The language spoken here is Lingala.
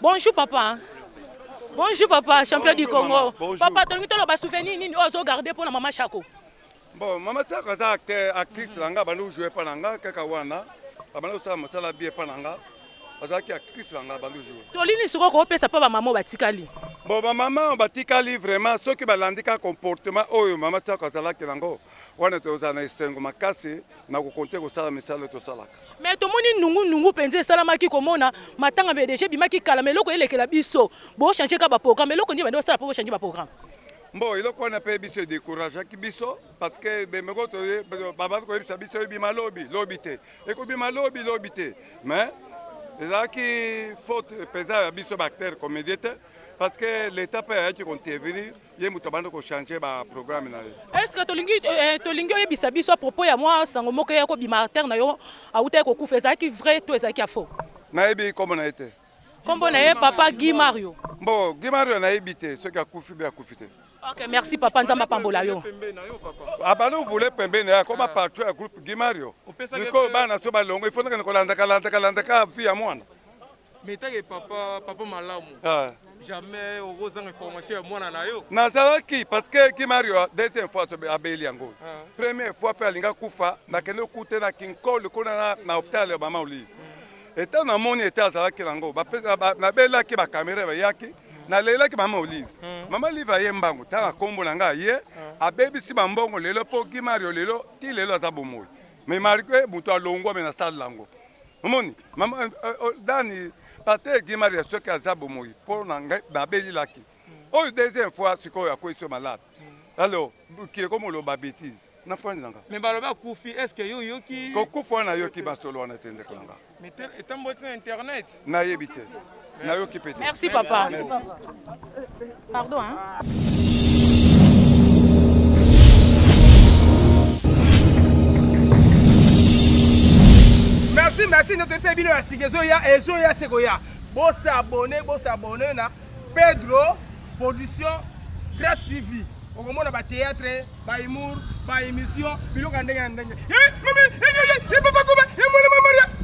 Bonjour papa. Bonjour papa, champion du Congo. Bonjour. Papa, tu as un souvenir ni ozo garder pour la maman Chako. Bon, maman Chako est actrice langa, bandu jouer pas langa, kakawana. Bandu ça masala bien pas langa. Azaki actrice langa, bandu jouer. Tolini soko ko pesa pa maman batikali. Bon, ma maman batikali vraiment ceux qui balandika comportement oyo maman Chako azalaki lango. Wana tozana esengo makasi na ko compter ko sala misala to salaka. Mais to moni nungu penze salamaki komona matanga BDG bimaki kala meloko elekela biso. Bo changer ka ba programme meloko ni bando sala po changer ba programme. Bon, il a pas biso découragé qui biso parce que bemego to baba ko biso biso bima lobité. Et ko bima lobité. Mais là qui faute pesar biso bactère comme médiateur parce que l'étape a été intervenir, il y a mutabando ko changer ba programme na. Est-ce que tolingi oyebisa biso à propos ya moi sango moko ya ko bima artère na yo auta ko kufeza ki vrai to ezaki a faux. Na ebi comment na été. Kombo na ye papa Guy Mario. Bon, Guy Mario na ebité, ce qui a kufi bien kufité. OK, merci papa Nzamba pambola yo. Abano voulait pembe na comme partout à groupe Guy Mario. Niko bana so balongo, il faut que kolanda ka fi ya mwana. Mais tant que papa malamu. Jamais au rose information mwana na yo. Na salaki parce que Guy Mario deuxième fois so abeli yango. Première fois pe alinga kufa na kende kute na kinkol kuna na hôpital ya mama oli. Étant na moni était azalaki lango na bela ki ba caméra ba yaki na lela ki mama Olive mama Olive ayembango tanga kombo nanga ye abebi si bambongo lelo po Guy Mario lelo ti lelo azabomoy mais marque muto alongwa me na salle lango moni mama dani pate Guy Mario so ki azabomoy po nanga na beli laki o deuxième fois siko ya ko iso malade alors qui est comme le bêtise na fond nanga mais baloba kufi est-ce que yo ki ko kufa na yo ki basolo na tende kanga mais etant sur internet na yebite na yo ki pete. Merci papa. Pardon hein. Merci notre sebino ya sigezo ya ezo ya segoya. Boss abonné na Pedro Production Trace TV. Okomona ba théâtre, ba humour, ba émission, biloko ndenge ndenge. Mama, papa ko ba, mwana mama.